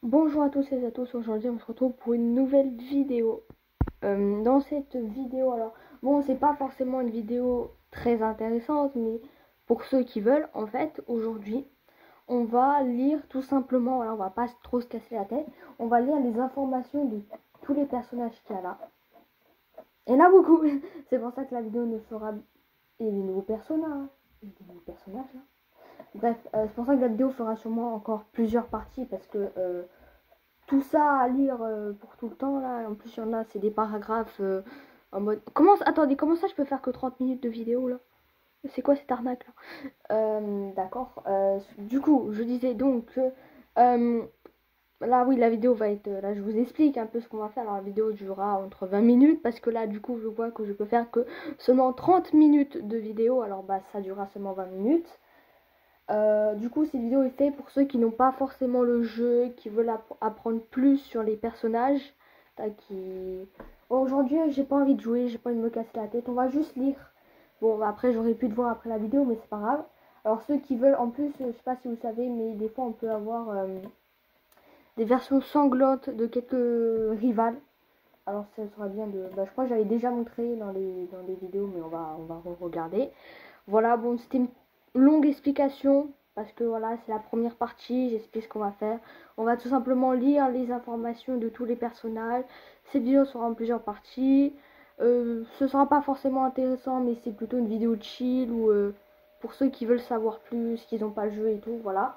Bonjour à tous et à tous, aujourd'hui on se retrouve pour une nouvelle vidéo. Dans cette vidéo, alors, bon, c'est pas forcément une vidéo très intéressante, mais pour ceux qui veulent, en fait, aujourd'hui, on va lire tout simplement, voilà, on va pas trop se casser la tête, on va lire les informations de tous les personnages qu'il y a là. Il y en a beaucoup, c'est pour ça que la vidéo ne fera... Et les nouveaux personnages, là. Bref, c'est pour ça que la vidéo fera sûrement encore plusieurs parties, parce que... tout ça à lire pour tout le temps là. En plus, il y en a, c'est des paragraphes en mode. Attendez, comment ça je peux faire que 30 minutes de vidéo là? C'est quoi cette arnaque là? D'accord. Du coup, je disais donc que là, oui, la vidéo va être. Là, je vous explique un peu ce qu'on va faire. Alors, la vidéo durera entre 20 minutes parce que là, du coup, je vois que je peux faire que seulement 30 minutes de vidéo. Alors, bah, ça durera seulement 20 minutes. Du coup, cette vidéo est faite pour ceux qui n'ont pas forcément le jeu, qui veulent apprendre plus sur les personnages. Bon, aujourd'hui, j'ai pas envie de jouer, j'ai pas envie de me casser la tête. On va juste lire. Bon, bah, après, j'aurais pu te voir après la vidéo, mais c'est pas grave. Alors, ceux qui veulent, en plus, je sais pas si vous savez, mais des fois, on peut avoir des versions sanglantes de quelques rivales. Alors, ça sera bien de. Bah, je crois que j'avais déjà montré dans les vidéos, mais on va regarder. Voilà, bon, c'était une longue explication parce que voilà, c'est la première partie. J'explique ce qu'on va faire. On va tout simplement lire les informations de tous les personnages. Cette vidéo sera en plusieurs parties. Ce sera pas forcément intéressant, mais c'est plutôt une vidéo chill ou pour ceux qui veulent savoir plus, qui n'ont pas le jeu et tout. Voilà.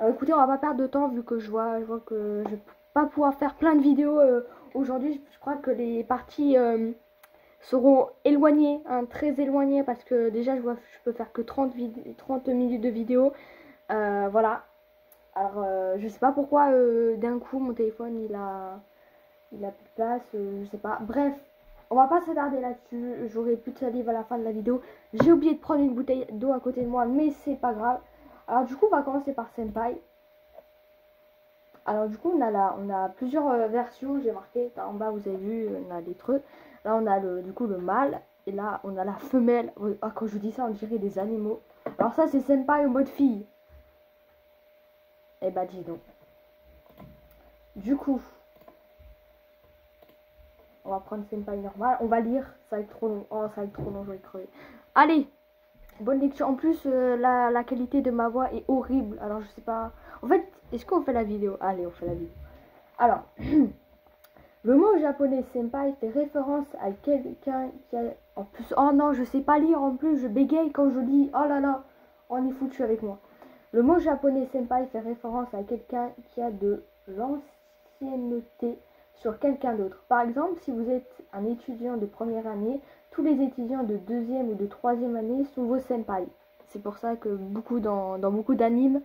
Écoutez, on va pas perdre de temps vu que je vois que je vais pas pouvoir faire plein de vidéos aujourd'hui. Je crois que les parties seront éloignés, hein, très éloignés, parce que déjà je peux faire que 30 minutes de vidéo. Voilà. Alors je sais pas pourquoi d'un coup mon téléphone il a plus de place, je sais pas. Bref, on va pas s'attarder là-dessus. J'aurai plus de salive à la fin de la vidéo. J'ai oublié de prendre une bouteille d'eau à côté de moi, mais c'est pas grave. Alors du coup on va commencer par Senpai. Alors du coup on a plusieurs versions, j'ai marqué en bas, vous avez vu, on a des trucs. Là on a du coup le mâle et là on a la femelle. Ah, quand je vous dis ça on dirait des animaux. Alors ça c'est Senpai au mode fille. Eh bah dis donc. Du coup on va prendre Senpai normal, on va lire, ça va être trop long. Oh ça va être trop long, je vais crever. Allez, bonne lecture. En plus la qualité de ma voix est horrible, alors je sais pas. En fait, est-ce qu'on fait la vidéo? Allez, on fait la vidéo. Alors le mot japonais senpai fait référence à quelqu'un qui a... En plus, oh non, je sais pas lire en plus, je bégaye quand je lis. Oh là là, on est foutu avec moi. Le mot japonais senpai fait référence à quelqu'un qui a de l'ancienneté sur quelqu'un d'autre. Par exemple, si vous êtes un étudiant de première année, tous les étudiants de deuxième ou de troisième année sont vos senpai. C'est pour ça que dans beaucoup d'animes,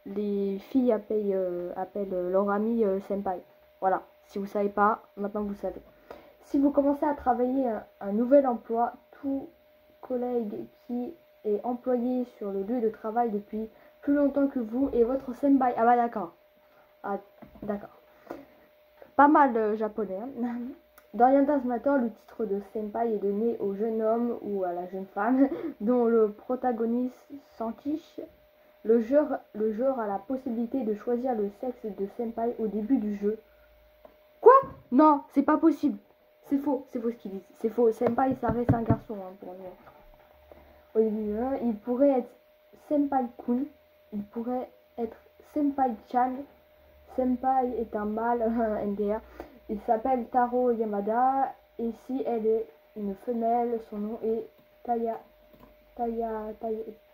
les filles appellent leur ami senpai. Voilà, si vous ne savez pas, maintenant vous savez. Si vous commencez à travailler un nouvel emploi, tout collègue qui est employé sur le lieu de travail depuis plus longtemps que vous est votre senpai. Ah bah d'accord. Ah, d'accord. Pas mal japonais. Hein. Dans Yantasmator, le titre de senpai est donné au jeune homme ou à la jeune femme dont le protagoniste s'entiche. Le joueur a la possibilité de choisir le sexe de senpai au début du jeu. Quoi? Non, c'est pas possible. C'est faux ce qu'ils disent. C'est faux. Senpai, ça reste un garçon hein, pour nous. Au début du jeu, il pourrait être senpai-kun, il pourrait être senpai-chan. Senpai est un mâle, un NDR. Il s'appelle Taro Yamada et si elle est une femelle, son nom est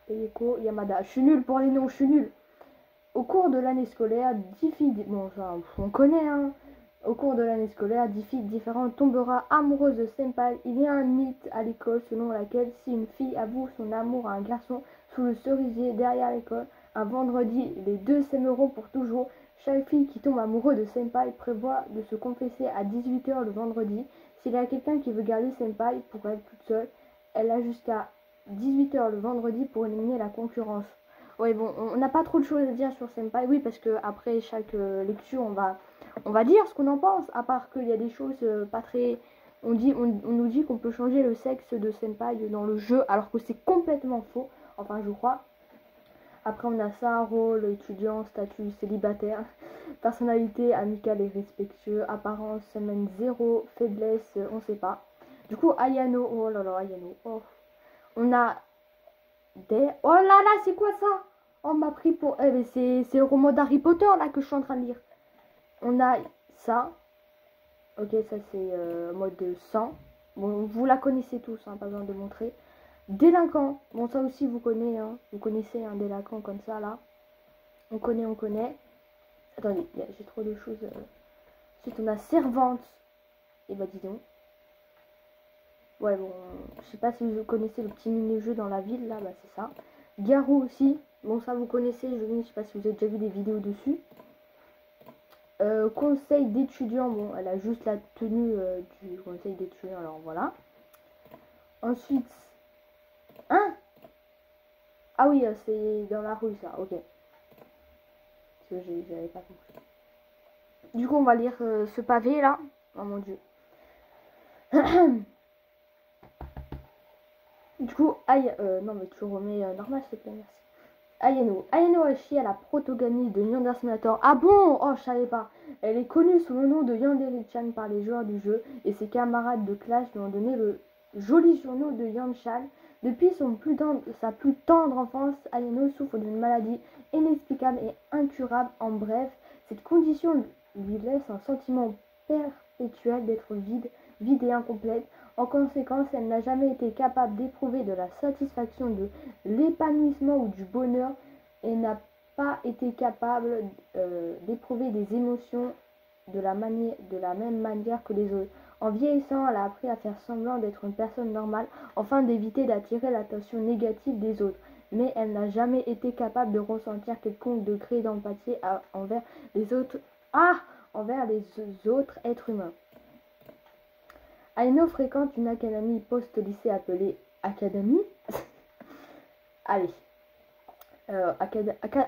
Tayeko Yamada. Je suis nulle pour les noms, je suis nulle. Au cours de l'année scolaire, 10 filles, bon ça on connaît hein, au cours de l'année scolaire, 10 filles différentes tombera amoureuses de senpai. Il y a un mythe à l'école selon laquelle si une fille avoue son amour à un garçon sous le cerisier derrière l'école, un vendredi, les deux s'aimeront pour toujours. Chaque fille qui tombe amoureuse de senpai prévoit de se confesser à 18h le vendredi. S'il y a quelqu'un qui veut garder senpai pour elle toute seule, elle a jusqu'à 18h le vendredi pour éliminer la concurrence. Ouais bon, on n'a pas trop de choses à dire sur Senpai, oui parce que après chaque lecture on va dire ce qu'on en pense, à part qu'il y a des choses pas très... On nous dit qu'on peut changer le sexe de Senpai dans le jeu alors que c'est complètement faux, enfin je crois. Après, on a ça, rôle, étudiant, statut, célibataire, personnalité, amicale et respectueux, apparence, semaine 0, faiblesse, on sait pas. Du coup, Ayano, oh là là, Ayano, oh. On a des... Oh là là, c'est quoi ça? On m'a pris pour... Eh, mais c'est le roman d'Harry Potter, là, que je suis en train de lire. On a ça. Ok, ça, c'est mode 100. Bon, vous la connaissez tous, hein, pas besoin de montrer. Délinquant. Bon, ça aussi, vous connaissez, hein. Vous connaissez un délinquant comme ça, là. On connaît, on connaît. Attendez, j'ai trop de choses. Ensuite, on a servante. Et bah, dis donc. Ouais, bon, je sais pas si vous connaissez le petit mini-jeu dans la ville, là, bah, c'est ça. Garou aussi. Bon, ça, vous connaissez, je sais pas si vous avez déjà vu des vidéos dessus. Conseil d'étudiant, bon, elle a juste la tenue du conseil d'étudiant, alors voilà. Ensuite, hein? Ah oui, c'est dans la rue, ça, ok. Parce que j'avais pas compris. Du coup, on va lire ce pavé, là. Oh mon dieu. Du coup, non mais tu remets normal s'il te plaît, merci. Ayano. Ayano Hashi est la protagoniste de Yandere Simulator. Ah bon? Oh, je savais pas. Elle est connue sous le nom de Yandere-chan par les joueurs du jeu et ses camarades de classe lui ont donné le joli surnom de Yan-chan. Depuis sa plus tendre enfance, Ayano souffre d'une maladie inexplicable et incurable. En bref, cette condition lui laisse un sentiment perpétuel d'être vide et incomplète. En conséquence, elle n'a jamais été capable d'éprouver de la satisfaction, de l'épanouissement ou du bonheur et n'a pas été capable d'éprouver des émotions de la même manière que les autres. En vieillissant, elle a appris à faire semblant d'être une personne normale afin d'éviter d'attirer l'attention négative des autres. Mais elle n'a jamais été capable de ressentir quelconque degré d'empathie envers les autres êtres humains. Aino fréquente une académie post-lycée appelée Académie. Allez.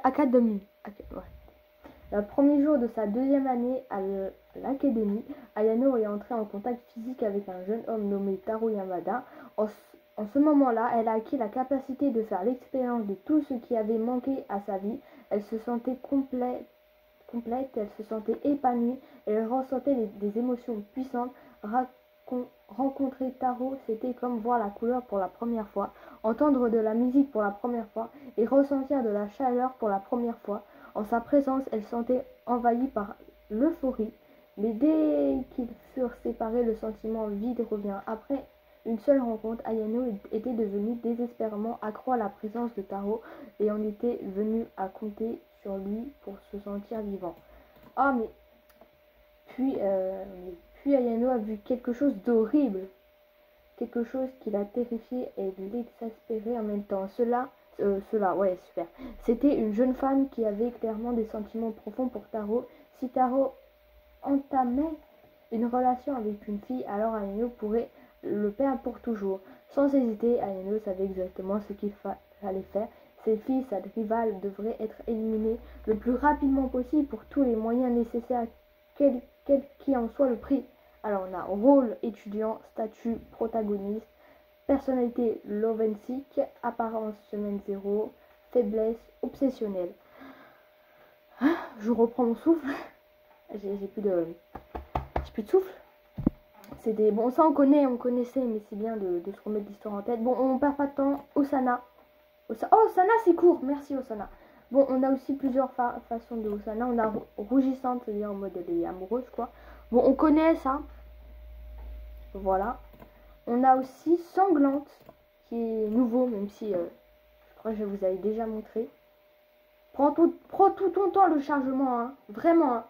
Académie. Ouais. Le premier jour de sa deuxième année à l'académie, Ayano est entrée en contact physique avec un jeune homme nommé Taro Yamada. En ce moment-là, elle a acquis la capacité de faire l'expérience de tout ce qui avait manqué à sa vie. Elle se sentait complète, elle se sentait épanouie, elle ressentait des émotions puissantes. Rencontrer Taro, c'était comme voir la couleur pour la première fois, entendre de la musique pour la première fois et ressentir de la chaleur pour la première fois. En sa présence, elle sentait envahie par l'euphorie, mais dès qu'ils furent séparés, le sentiment vide revient. Après une seule rencontre, Ayano était devenue désespérément accro à la présence de Taro et en était venue à compter sur lui pour se sentir vivant. Ah, mais puis Ayano a vu quelque chose d'horrible, quelque chose qui l'a terrifié et l'exaspéré en même temps. Ouais, super. C'était une jeune femme qui avait clairement des sentiments profonds pour Taro. Si Taro entamait une relation avec une fille, alors Ayano pourrait le perdre pour toujours. Sans hésiter, Ayano savait exactement ce qu'il fallait faire. Ses filles, sa rivale, devrait être éliminée le plus rapidement possible pour tous les moyens nécessaires, quel qui en soit le prix. Alors on a rôle étudiant, statut protagoniste, personnalité love and sick, apparence semaine 0, faiblesse obsessionnelle. Je reprends mon souffle. J'ai plus de souffle. Bon, ça on connaissait, mais c'est bien de se remettre l'histoire en tête. Bon, on perd pas de temps. Osana. Oh, Osana, c'est court. Merci, Osana. Bon, on a aussi plusieurs façons de Osana. On a rougissante, c'est-à-dire en mode elle est amoureuse, quoi. Bon, on connaît ça. Voilà. On a aussi sanglante, qui est nouveau, même si je crois que je vous avais déjà montré. Prends tout ton temps le chargement, hein. Vraiment, hein.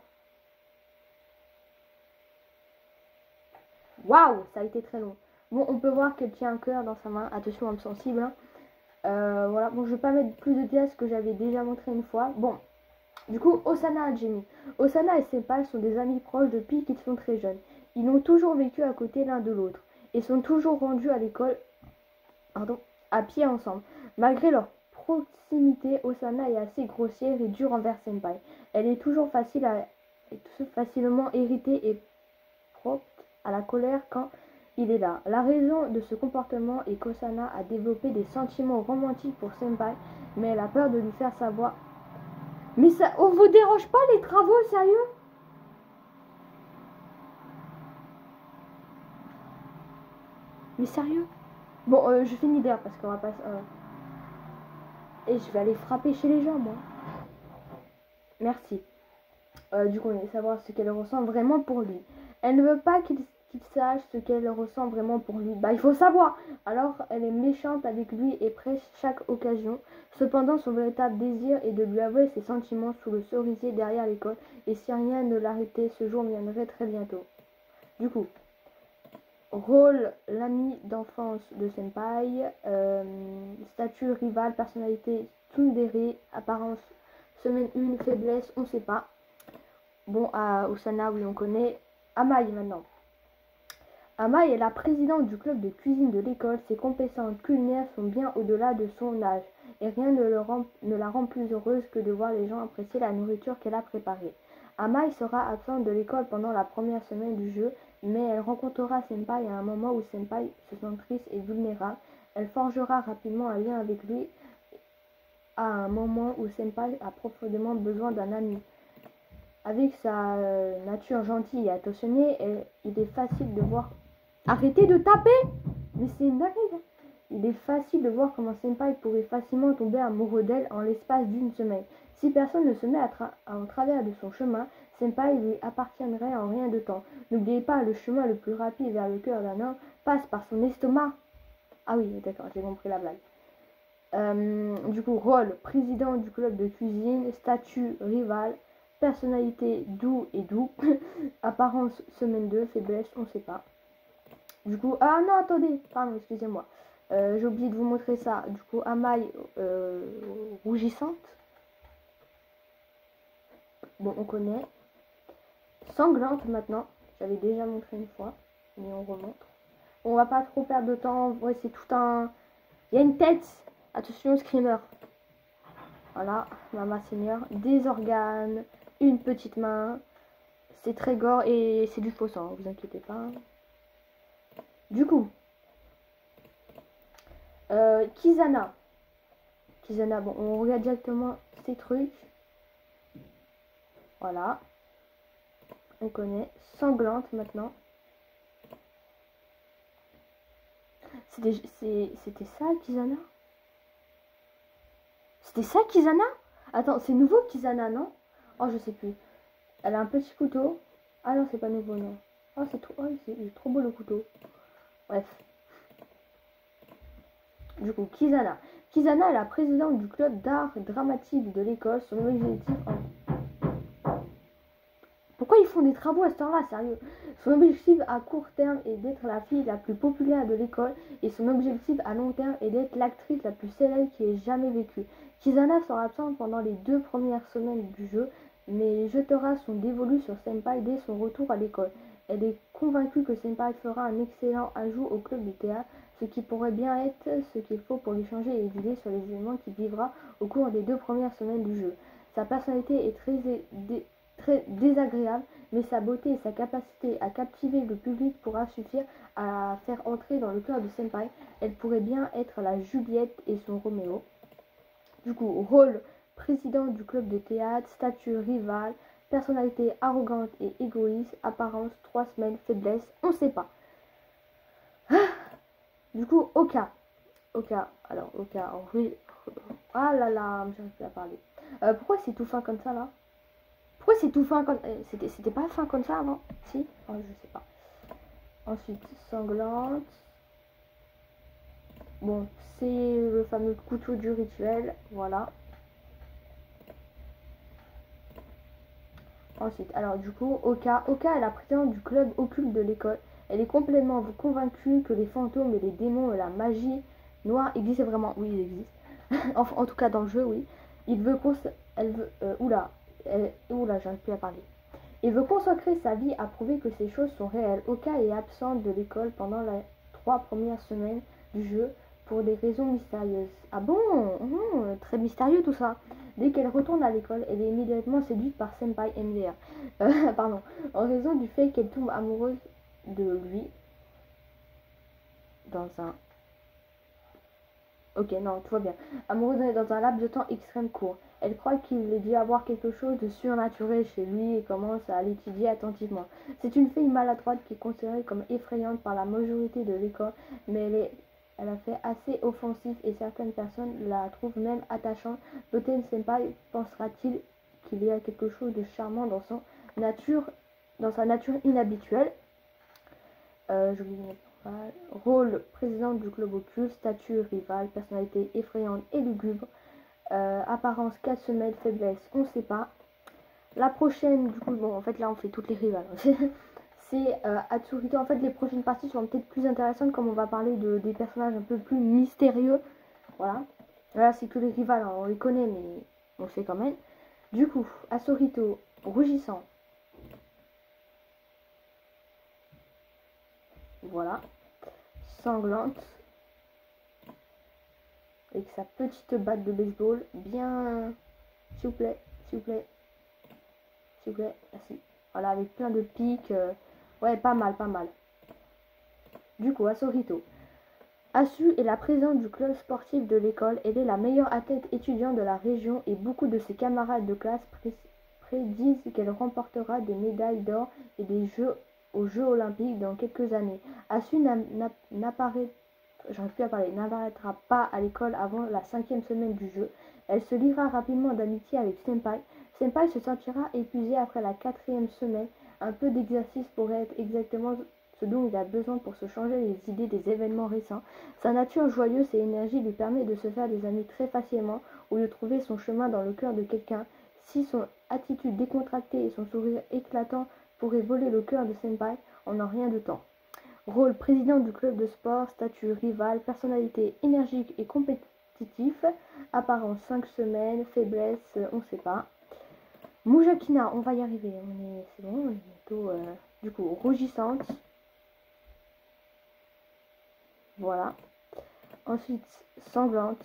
Waouh, ça a été très long. Bon, on peut voir qu'elle tient un cœur dans sa main. Attention, âme sensible. Hein. Voilà, bon, je vais pas mettre plus de détails que j'avais déjà montré une fois. Bon, du coup, Osana et Jamie. Osana et Senpai sont des amis proches depuis qu'ils sont très jeunes. Ils ont toujours vécu à côté l'un de l'autre et sont toujours rendus à l'école à pied ensemble. Malgré leur proximité, Osana est assez grossière et dure envers Senpai. Elle est toujours facilement irritée et propre à la colère quand il est là. La raison de ce comportement est qu'Osana a développé des sentiments romantiques pour Senpai, mais elle a peur de lui faire savoir. Mais ça, on vous dérange pas les travaux, sérieux? Mais sérieux? Bon, je finis d'air parce qu'on va pas... Et je vais aller frapper chez les gens, moi. Merci. Du coup, on va savoir ce qu'elle ressent vraiment pour lui. Elle ne veut pas qu'il sache ce qu'elle ressent vraiment pour lui. Bah, il faut savoir. Alors, elle est méchante avec lui et prêche chaque occasion. Cependant, son véritable désir est de lui avouer ses sentiments sous le cerisier derrière l'école. Et si rien ne l'arrêtait, ce jour viendrait très bientôt. Du coup, rôle, l'ami d'enfance de Senpai, statut rival, personnalité tsundere, apparence, semaine 1, faiblesse, on sait pas. Bon, à Osana, oui, on connaît. Amai maintenant. Amai est la présidente du club de cuisine de l'école. Ses compétences culinaires sont bien au-delà de son âge. Et rien ne la rend plus heureuse que de voir les gens apprécier la nourriture qu'elle a préparée. Amai sera absente de l'école pendant la première semaine du jeu, mais elle rencontrera Senpai à un moment où Senpai se sent triste et vulnérable. Elle forgera rapidement un lien avec lui à un moment où Senpai a profondément besoin d'un ami. Avec sa nature gentille et attentionnée, il est facile de voir... Arrêtez de taper! Mais c'est une dinguerie! Il est facile de voir comment Senpai pourrait facilement tomber amoureux d'elle en l'espace d'une semaine. Si personne ne se met en travers de son chemin, Senpai lui appartiendrait en rien de temps. N'oubliez pas, le chemin le plus rapide vers le cœur d'un homme passe par son estomac. Ah oui, d'accord, j'ai compris la blague. Du coup, rôle, président du club de cuisine, statut, rival, personnalité, doux et doux, apparence, semaine 2, faiblesse, on sait pas. Du coup, ah non, attendez, pardon, excusez-moi. J'ai oublié de vous montrer ça. Du coup, Amai rougissante. Bon, on connaît. Sanglante maintenant. J'avais déjà montré une fois, mais on remontre. On va pas trop perdre de temps. Ouais, c'est tout un... Il y a une tête. Attention, screamer. Voilà, Mama Seigneur. Des organes, une petite main. C'est très gore et c'est du faux sang, vous inquiétez pas. Du coup, Kizana. Kizana, bon, on regarde directement ces trucs. Voilà. On connaît. Sanglante maintenant. C'était ça, Kizana? C'était ça, Kizana? Attends, c'est nouveau, Kizana, non? Oh, je sais plus. Elle a un petit couteau. Ah non, c'est pas nouveau, non. Oh, c'est trop... Oh, c'est trop beau, le couteau. Bref. Du coup, Kizana. Kizana est la présidente du club d'art dramatique de l'école. Son objectif... Pourquoi ils font des travaux à ce temps-là, sérieux? Son objectif à court terme est d'être la fille la plus populaire de l'école et son objectif à long terme est d'être l'actrice la plus célèbre qui ait jamais vécu. Kizana sera absente pendant les 2 premières semaines du jeu, mais jetera son dévolu sur Senpai dès son retour à l'école. Elle est convaincue que Senpai fera un excellent ajout au club de théâtre, ce qui pourrait bien être ce qu'il faut pour lui changer et guider sur les événements qu'il vivra au cours des 2 premières semaines du jeu. Sa personnalité est très désagréable, mais sa beauté et sa capacité à captiver le public pourra suffire à la faire entrer dans le cœur de Senpai. Elle pourrait bien être la Juliette et son Roméo. Du coup, rôle, président du club de théâtre, statut rival, personnalité arrogante et égoïste, apparence 3 semaines, faiblesse, on sait pas. Du coup, Oka. Alors Oka, en vrai... Ah là là, j'arrive plus à parler. Pourquoi c'est tout fin comme ça là? Pourquoi c'est tout fin comme... C'était pas fin comme ça avant? Si? Oh, je sais pas. Ensuite, sanglante. Bon, c'est le fameux couteau du rituel. Voilà. Ensuite, alors du coup, Oka est la présidente du club occulte de l'école. Elle est complètement convaincue que les fantômes et les démons et la magie noire existent vraiment. Oui, ils existent. En tout cas, dans le jeu, oui. Elle veut... oula, j'arrive plus à parler. Il veut consacrer sa vie à prouver que ces choses sont réelles. Oka est absente de l'école pendant les 3 premières semaines du jeu pour des raisons mystérieuses. Ah bon? Très mystérieux tout ça. Dès qu'elle retourne à l'école, elle est immédiatement séduite par Senpai MDR. Pardon. En raison du fait qu'elle tombe amoureuse de lui. dans un... Ok, non, tout va bien. Amoureuse dans un laps de temps extrêmement court. Elle croit qu'il est dû avoir quelque chose de surnaturel chez lui et commence à l'étudier attentivement. C'est une fille maladroite qui est considérée comme effrayante par la majorité de l'école, mais elle a fait assez offensif et certaines personnes la trouvent même attachante. Boten Senpai pensera-t-il qu'il y a quelque chose de charmant dans sa nature inhabituelle. Je vous dis rôle président du club occulte, statut rival, personnalité effrayante et lugubre, apparence 4 semaines, faiblesse, on sait pas. La prochaine, du coup, bon, en fait là on fait toutes les rivales. C'est Atsurito. En fait, les prochaines parties seront peut-être plus intéressantes comme on va parler des personnages un peu plus mystérieux. Voilà. Là, c'est que les rivales, hein, on les connaît, mais on le fait quand même. Du coup, Atsurito, rougissant. Voilà. Sanglante. Avec sa petite batte de baseball. Bien. S'il vous plaît, s'il vous plaît. S'il vous plaît, merci. Voilà, avec plein de pics. Ouais, pas mal, pas mal. Du coup, Atsurito. Asu est la présidente du club sportif de l'école. Elle est la meilleure athlète étudiante de la région et beaucoup de ses camarades de classe prédisent qu'elle remportera des médailles d'or et des Jeux aux Jeux olympiques dans quelques années. Asu n'apparaîtra pas à l'école avant la 5e semaine du jeu. Elle se liera rapidement d'amitié avec Senpai. Senpai se sentira épuisé après la 4e semaine. Un peu d'exercice pourrait être exactement ce dont il a besoin pour se changer les idées des événements récents. Sa nature joyeuse et énergie lui permet de se faire des amis très facilement ou de trouver son chemin dans le cœur de quelqu'un. Si son attitude décontractée et son sourire éclatant pourraient voler le cœur de Senpai en un rien de temps. Rôle président du club de sport, statut rival, personnalité énergique et compétitif, apparence 5 semaines, faiblesse, on sait pas. Mujakina, on va y arriver, c'est bon, on est bientôt, du coup, rougissante. Voilà. Ensuite, sanglante.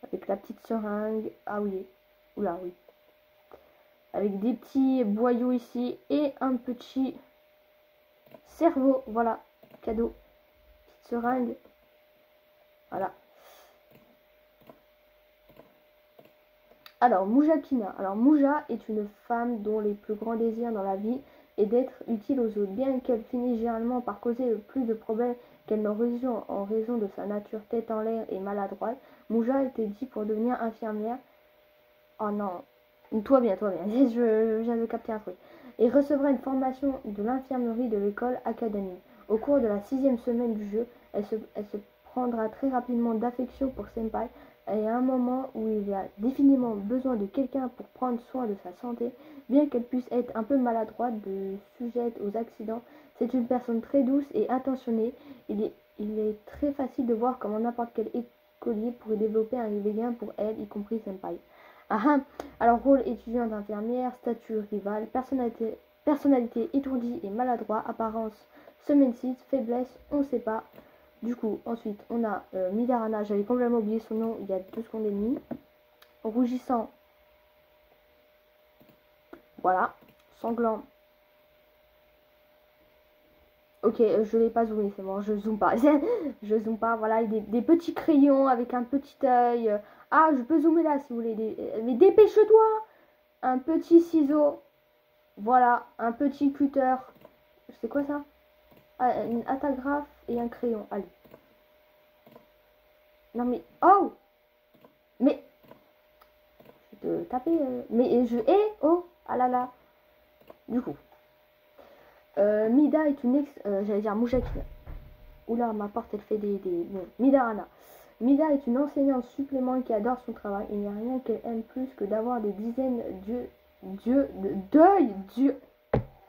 Avec la petite seringue. Ah oui. Oula, oui. Avec des petits boyaux ici et un petit cerveau. Voilà. Cadeau. Petite seringue. Voilà. Alors, Mujakina. Alors, Muja est une femme dont les plus grands désirs dans la vie est d'être utile aux autres. Bien qu'elle finisse généralement par causer plus de problèmes qu'elle n'en résout en raison de sa nature tête en l'air et maladroite, Muja était dit pour devenir infirmière. Oh non. Toi bien, toi bien. Je viens de capter un truc. Et recevra une formation de l'infirmerie de l'école académique. Au cours de la 6e semaine du jeu, elle se prendra très rapidement d'affection pour Senpai et à un moment où il y a définitivement besoin de quelqu'un pour prendre soin de sa santé, bien qu'elle puisse être un peu maladroite, sujette aux accidents, c'est une personne très douce et attentionnée. Il est très facile de voir comment n'importe quel écolier pourrait développer un lien pour elle, y compris Senpai. Ah, alors rôle étudiant d'infirmière, statut rival, personnalité étourdie et maladroit, apparence semaine 6, faiblesse, on sait pas. Du coup, ensuite, on a Midarana, j'avais complètement oublié son nom il y a 2 secondes et demie. Rougissant, voilà. Sanglant. Ok, je vais pas zoomer, c'est bon, je zoome pas. Je zoome pas, voilà, des petits crayons avec un petit œil. Ah, je peux zoomer là si vous voulez. Mais dépêche-toi! Un petit ciseau. Voilà, un petit cutter. C'est quoi ça? Ah, une attagraphe et un crayon. Allez. Non mais... Oh! Mais... Je vais te taper. Mais je hais. Oh! Ah là là. Du coup. Mida est une j'allais dire Mujakina. Oula, ma porte elle fait des... Bon, Midarana. Mida est une enseignante supplément qui adore son travail. Il n'y a rien qu'elle aime plus que d'avoir des dizaines d'œils.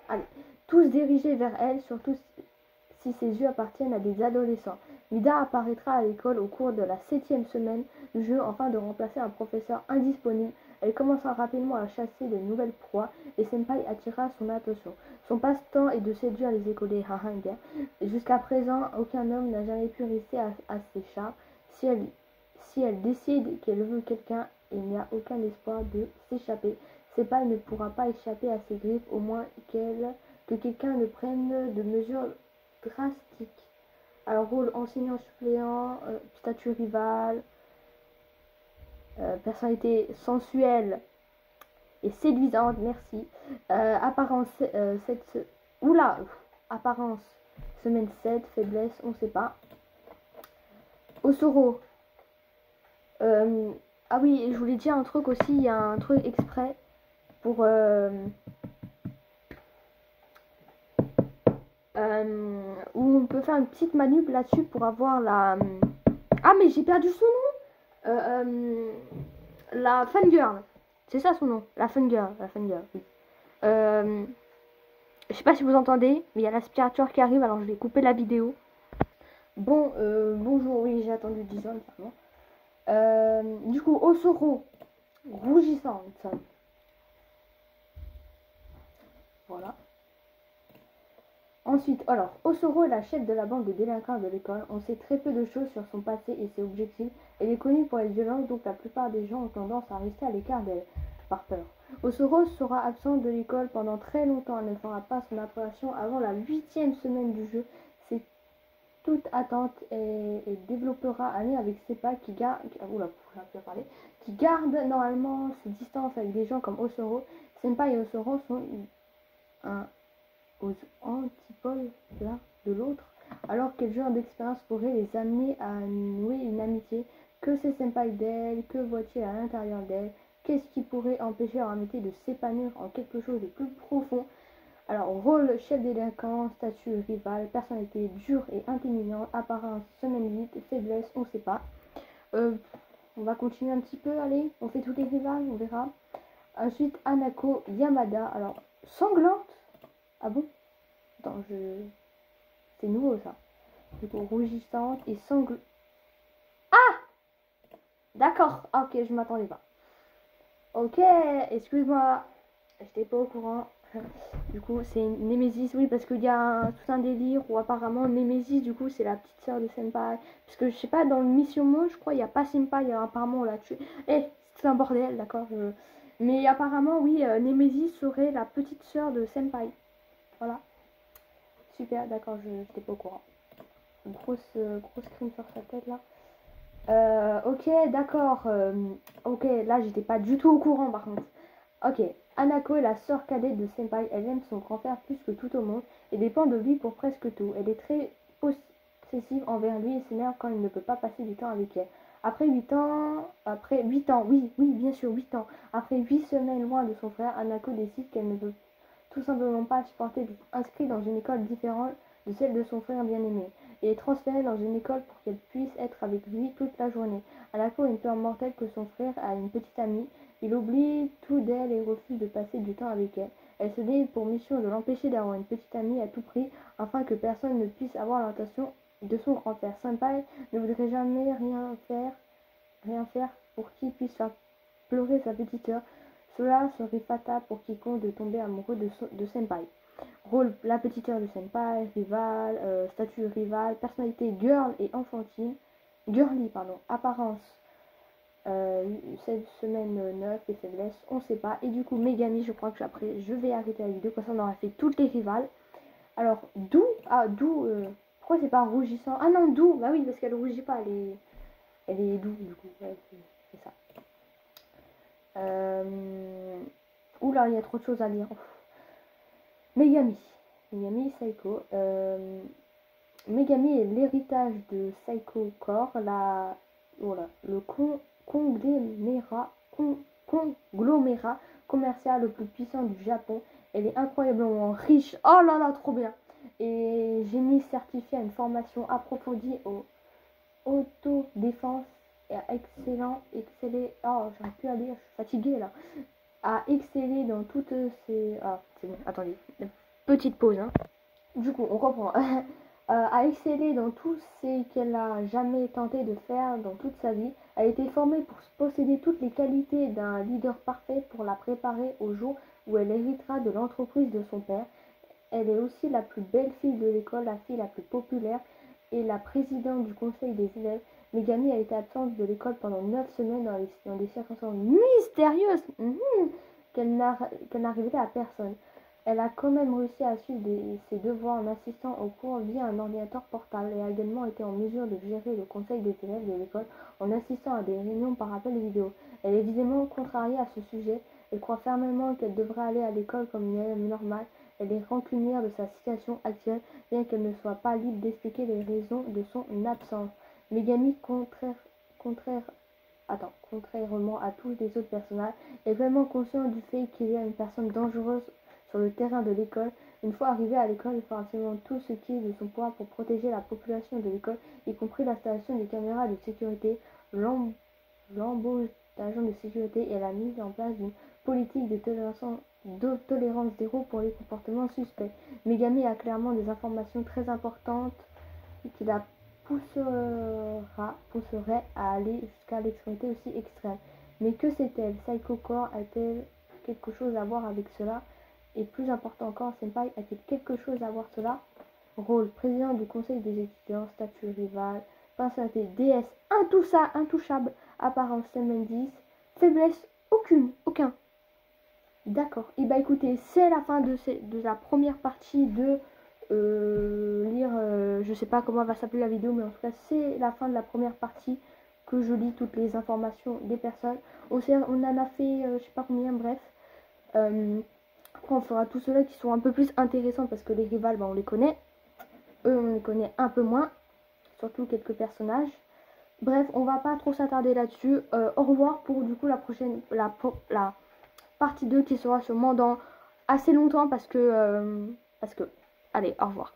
Allez. Tous dirigés vers elle, surtout si ses yeux appartiennent à des adolescents. Mida apparaîtra à l'école au cours de la 7e semaine du jeu afin de remplacer un professeur indisponible. Elle commencera rapidement à chasser de nouvelles proies et Senpai attira son attention. Son passe-temps est de séduire les écoliers Hahangen. Jusqu'à présent, aucun homme n'a jamais pu résister à ses charmes. Si elle décide qu'elle veut quelqu'un, il n'y a aucun espoir de s'échapper. Senpai ne pourra pas échapper à ses griffes, au moins qu'elle que quelqu'un ne prenne de mesures drastiques. Alors, rôle enseignant suppléant, statut rival, personnalité sensuelle et séduisante, merci. Apparence, oula, apparence, semaine 7, faiblesse, on sait pas. Osoro. Ah oui, je voulais dire un truc aussi, il y a un truc exprès pour... où on peut faire une petite manip là-dessus pour avoir la... Ah mais j'ai perdu son nom. La fangirl. C'est ça son nom, la fangirl, oui. Je sais pas si vous entendez, mais il y a l'aspirateur qui arrive, alors je vais couper la vidéo. Bon, bonjour, oui, j'ai attendu 10 ans, clairement. Du coup, Osoro, rougissante. Voilà. Ensuite, alors, Osoro est la chef de la bande de délinquants de l'école. On sait très peu de choses sur son passé et ses objectifs. Elle est connue pour être violente, donc la plupart des gens ont tendance à rester à l'écart d'elle, par peur. Osoro sera absente de l'école pendant très longtemps. Elle ne fera pas son apparition avant la 8e semaine du jeu. C'est toute attente et développera un lien avec Seppa qui garde... qui garde normalement ses distances avec des gens comme Osoro. Senpai et Osoro sont aux antipodes l'un de l'autre. Alors quel genre d'expérience pourrait les amener à nouer une amitié? Que c'est Senpai d'elle? Que voit-il à l'intérieur d'elle? Qu'est-ce qui pourrait empêcher leur amitié de s'épanouir en quelque chose de plus profond? Alors, rôle chef délinquant, statut rival, personnalité dure et intelligente, apparence semaine 8, faiblesse, on sait pas. On va continuer un petit peu, allez, on fait tous les rivales, on verra. Ensuite, Hanako Yamada, alors, sanglante. Ah bon? Attends, c'est nouveau ça. Du coup, rougissante et sanglante. Ah! D'accord, ok, je m'attendais pas. Ok, excuse-moi, j'étais pas au courant. Du coup, c'est Nemesis, oui, parce qu'il y a tout un délire où apparemment Nemesis, du coup, c'est la petite sœur de Senpai. Parce que je sais pas, dans le Mission Mode, je crois, il n'y a pas Senpai, apparemment on l'a tué. Eh, c'est un bordel, d'accord. Mais apparemment, oui, Nemesis serait la petite sœur de Senpai. Voilà. Super, d'accord, je n'étais pas au courant. Grosse crime sur sa tête là. Ok, d'accord. Ok, là j'étais pas du tout au courant par contre. Ok, Hanako est la sœur cadette de Senpai. Elle aime son grand frère plus que tout au monde et dépend de lui pour presque tout. Elle est très possessive envers lui et s'énerve quand il ne peut pas passer du temps avec elle. Après 8 ans, oui, bien sûr, 8 ans. Après 8 semaines loin de son frère, Hanako décide qu'elle ne peut tout simplement pas supporter d'être inscrite dans une école différente de celle de son frère bien-aimé et est transférée dans une école pour qu'elle puisse être avec lui toute la journée. Hanako a une peur mortelle que son frère a une petite amie. Il oublie tout d'elle et refuse de passer du temps avec elle. Elle se donne pour mission de l'empêcher d'avoir une petite amie à tout prix afin que personne ne puisse avoir l'attention de son grand-père. Senpai ne voudrait jamais rien faire pour qu'il puisse faire pleurer sa petite sœur. Cela serait fatal pour quiconque de tomber amoureux de Senpai. Rôle, la petite sœur de Senpai, rival, statut rival, personnalité girl et enfantine. Girly, pardon. Apparence, cette semaine 9 et faiblesse, on sait pas. Et du coup, Megami, je crois que après, je vais arrêter la vidéo, comme ça on aura fait toutes les rivales. Alors, Dou, pourquoi c'est pas rougissant? Ah non, Dou, bah oui, parce qu'elle rougit pas, elle est Dou, du coup, ouais, c'est ça. Oula, il y a trop de choses à lire. Megami, Saiko. Megami est l'héritage de Saiko Core, le conglomérat commercial le plus puissant du Japon. Elle est incroyablement riche. Oh là là, trop bien. Et génie certifié à une formation approfondie au autodéfense et à exceller. Oh, j'aurais pu aller, je suis fatiguée là. À exceller dans toutes ses. Ah, c'est bon, attendez. Petite pause, hein. Du coup, on reprend. À exceller dans tout ce qu'elle a jamais tenté de faire dans toute sa vie. Elle a été formée pour posséder toutes les qualités d'un leader parfait pour la préparer au jour où elle héritera de l'entreprise de son père. Elle est aussi la plus belle fille de l'école, la fille la plus populaire et la présidente du conseil des élèves. Megami a été absente de l'école pendant 9 semaines dans des circonstances mystérieuses qu'elle n'a révélé à personne. Elle a quand même réussi à suivre ses devoirs en assistant au cours via un ordinateur portable et a également été en mesure de gérer le conseil des élèves de l'école en assistant à des réunions par appel vidéo. Elle est évidemment contrariée à ce sujet. Elle croit fermement qu'elle devrait aller à l'école comme une élève normale. Elle est rancunière de sa situation actuelle, bien qu'elle ne soit pas libre d'expliquer les raisons de son absence. Megami, contrairement à tous les autres personnages, est vraiment conscient du fait qu'il y a une personne dangereuse sur le terrain de l'école. Une fois arrivé à l'école, il fera absolument tout ce qui est de son pouvoir pour protéger la population de l'école, y compris l'installation des caméras de sécurité, l'embauche d'agents de sécurité et la mise en place d'une politique de tolérance zéro pour les comportements suspects. Megami a clairement des informations très importantes qui la pousserait à aller jusqu'à l'extrémité aussi extrême. Mais que sait-elle? Psycho Core a-t-elle quelque chose à voir avec cela? Et plus important encore, Senpai a-t-il quelque chose à voir cela? Rôle, président du conseil des étudiants, statut rival, personnalité, déesse, intouchable, apparence Mendiz, faiblesse, aucun. D'accord. Et bah écoutez, c'est la fin de la première partie de lire, je sais pas comment va s'appeler la vidéo, mais en tout cas c'est la fin de la première partie que je lis toutes les informations des personnes. On en a fait je sais pas combien, bref. Après on fera tous ceux-là qui sont un peu plus intéressants parce que les rivales, bah, on les connaît. Eux on les connaît un peu moins, surtout quelques personnages. Bref, on va pas trop s'attarder là-dessus. Au revoir pour du coup la prochaine, la partie 2 qui sera sûrement dans assez longtemps parce que allez, au revoir.